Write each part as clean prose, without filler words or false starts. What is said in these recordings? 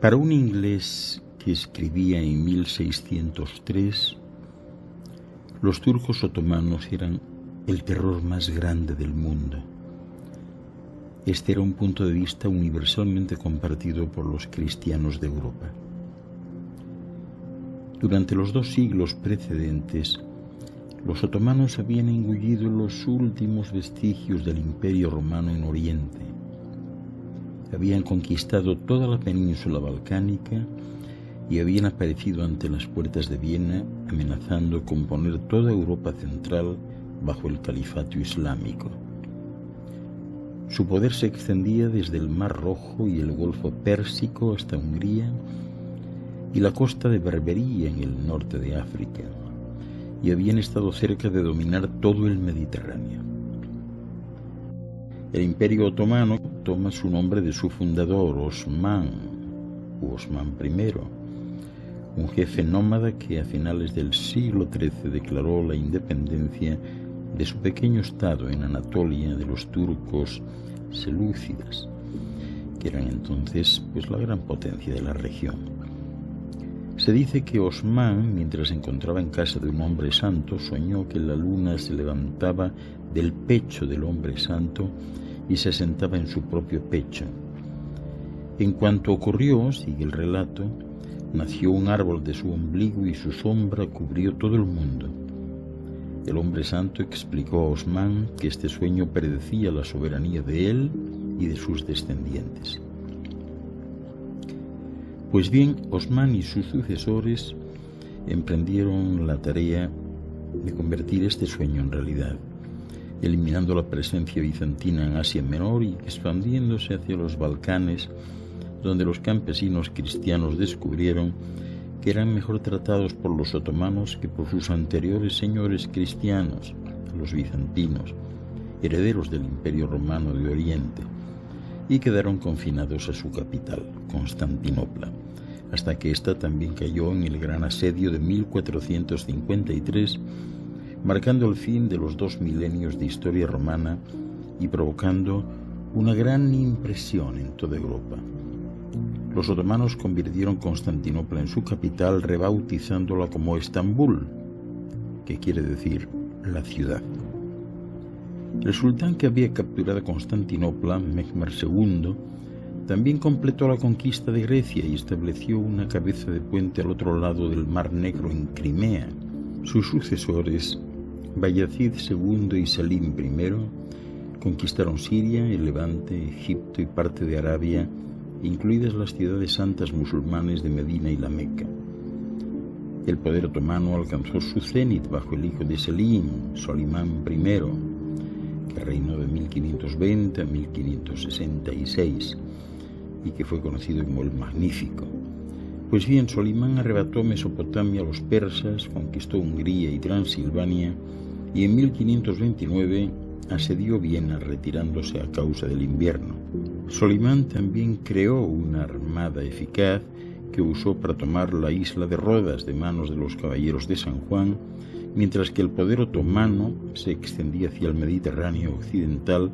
Para un inglés que escribía en 1603, los turcos otomanos eran el terror más grande del mundo. Este era un punto de vista universalmente compartido por los cristianos de Europa. Durante los 2 siglos precedentes, los otomanos habían engullido los últimos vestigios del Imperio Romano en Oriente. Habían conquistado toda la península balcánica y habían aparecido ante las puertas de Viena, amenazando con poner toda Europa central bajo el califato islámico. Su poder se extendía desde el Mar Rojo y el Golfo Pérsico hasta Hungría y la costa de Berbería en el norte de África, y habían estado cerca de dominar todo el Mediterráneo. El Imperio Otomano toma su nombre de su fundador, Osmán I, un jefe nómada que a finales del siglo XIII declaró la independencia de su pequeño estado en Anatolia de los turcos selúcidas, que eran entonces la gran potencia de la región. Se dice que Osmán, mientras se encontraba en casa de un hombre santo, soñó que la luna se levantaba del pecho del hombre santo y se sentaba en su propio pecho. En cuanto ocurrió, sigue el relato, nació un árbol de su ombligo y su sombra cubrió todo el mundo. El hombre santo explicó a Osmán que este sueño predecía la soberanía de él y de sus descendientes. Pues bien, Osmán y sus sucesores emprendieron la tarea de convertir este sueño en realidad, eliminando la presencia bizantina en Asia Menor y expandiéndose hacia los Balcanes, donde los campesinos cristianos descubrieron que eran mejor tratados por los otomanos que por sus anteriores señores cristianos, los bizantinos, herederos del Imperio Romano de Oriente, y quedaron confinados a su capital, Constantinopla, hasta que ésta también cayó en el gran asedio de 1453, marcando el fin de los 2 milenios de historia romana y provocando una gran impresión en toda Europa. Los otomanos convirtieron Constantinopla en su capital, rebautizándola como Estambul, que quiere decir la ciudad. El sultán que había capturado Constantinopla, Mehmed II, también completó la conquista de Grecia y estableció una cabeza de puente al otro lado del Mar Negro en Crimea. Sus sucesores, Bayezid II y Salim I, conquistaron Siria, el Levante, Egipto y parte de Arabia, incluidas las ciudades santas musulmanes de Medina y la Meca. El poder otomano alcanzó su cenit bajo el hijo de Selim, Solimán I, que reinó de 1520 a 1566 y que fue conocido como el Magnífico. Pues bien, Solimán arrebató Mesopotamia a los persas, conquistó Hungría y Transilvania y en 1529 asedió Viena, retirándose a causa del invierno. Solimán también creó una armada eficaz que usó para tomar la isla de Rodas de manos de los caballeros de San Juan, mientras que el poder otomano se extendía hacia el Mediterráneo occidental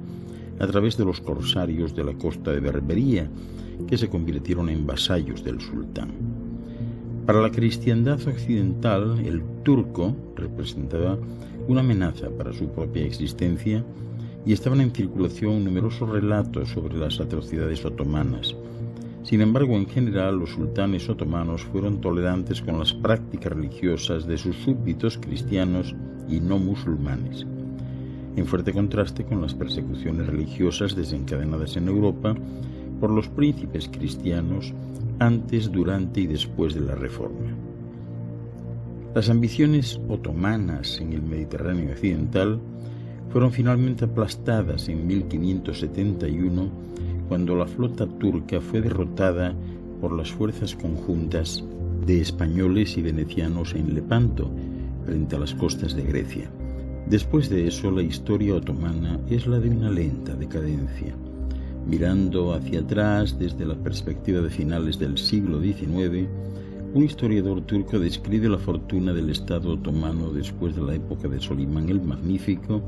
a través de los corsarios de la costa de Berbería, que se convirtieron en vasallos del sultán. Para la cristiandad occidental, el turco representaba una amenaza para su propia existencia y estaban en circulación numerosos relatos sobre las atrocidades otomanas. Sin embargo, en general, los sultanes otomanos fueron tolerantes con las prácticas religiosas de sus súbditos cristianos y no musulmanes, en fuerte contraste con las persecuciones religiosas desencadenadas en Europa por los príncipes cristianos antes, durante y después de la Reforma. Las ambiciones otomanas en el Mediterráneo occidental fueron finalmente aplastadas en 1571, cuando la flota turca fue derrotada por las fuerzas conjuntas de españoles y venecianos en Lepanto, frente a las costas de Grecia. Después de eso, la historia otomana es la de una lenta decadencia. Mirando hacia atrás desde la perspectiva de finales del siglo XIX, un historiador turco describe la fortuna del Estado otomano después de la época de Solimán el Magnífico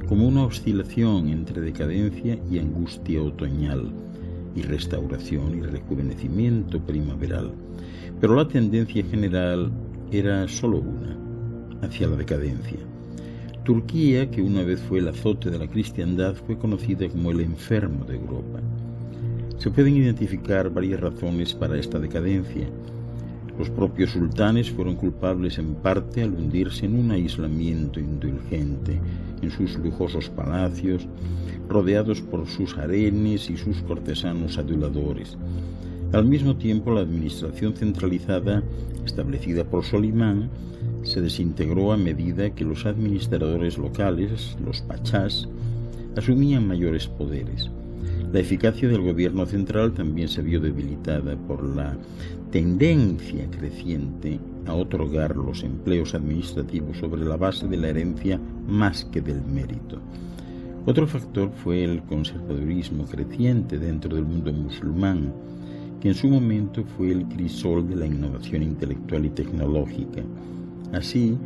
como una oscilación entre decadencia y angustia otoñal, y restauración y rejuvenecimiento primaveral. Pero la tendencia general era solo una, hacia la decadencia. Turquía, que una vez fue el azote de la cristiandad, fue conocida como el enfermo de Europa. Se pueden identificar varias razones para esta decadencia. Los propios sultanes fueron culpables en parte al hundirse en un aislamiento indulgente, en sus lujosos palacios, rodeados por sus harenes y sus cortesanos aduladores. Al mismo tiempo, la administración centralizada, establecida por Solimán, se desintegró a medida que los administradores locales, los pachás, asumían mayores poderes. La eficacia del gobierno central también se vio debilitada por la tendencia creciente a otorgar los empleos administrativos sobre la base de la herencia más que del mérito. Otro factor fue el conservadurismo creciente dentro del mundo musulmán, que en su momento fue el crisol de la innovación intelectual y tecnológica. Así,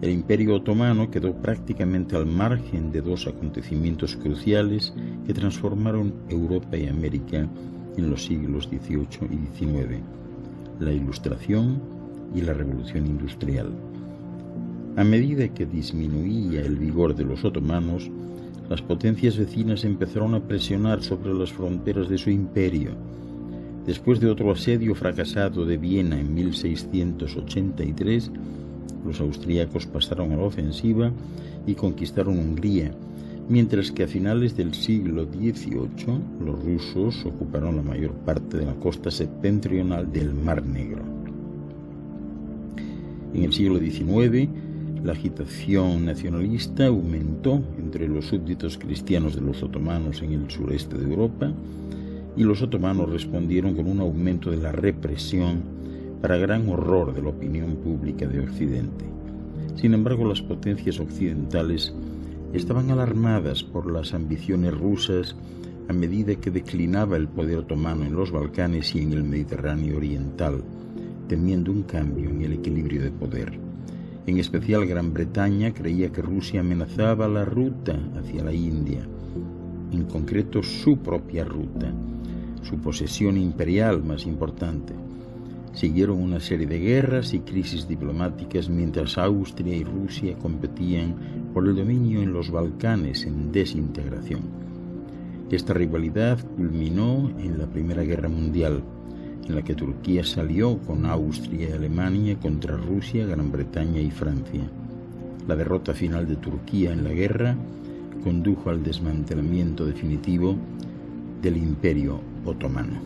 el Imperio Otomano quedó prácticamente al margen de dos acontecimientos cruciales que transformaron Europa y América en los siglos XVIII y XIX, la Ilustración y la Revolución Industrial. A medida que disminuía el vigor de los otomanos, las potencias vecinas empezaron a presionar sobre las fronteras de su imperio. Después de otro asedio fracasado de Viena en 1683, los austríacos pasaron a la ofensiva y conquistaron Hungría, mientras que a finales del siglo XVIII los rusos ocuparon la mayor parte de la costa septentrional del Mar Negro. En el siglo XIX, la agitación nacionalista aumentó entre los súbditos cristianos de los otomanos en el sureste de Europa, y los otomanos respondieron con un aumento de la represión para gran horror de la opinión pública de Occidente. Sin embargo, las potencias occidentales estaban alarmadas por las ambiciones rusas a medida que declinaba el poder otomano en los Balcanes y en el Mediterráneo oriental, temiendo un cambio en el equilibrio de poder. En especial, Gran Bretaña creía que Rusia amenazaba la ruta hacia la India, en concreto su propia ruta, su posesión imperial más importante. Siguieron una serie de guerras y crisis diplomáticas mientras Austria y Rusia competían por el dominio en los Balcanes en desintegración. Esta rivalidad culminó en la Primera Guerra Mundial, en la que Turquía salió con Austria y Alemania contra Rusia, Gran Bretaña y Francia. La derrota final de Turquía en la guerra condujo al desmantelamiento definitivo del Imperio Otomano.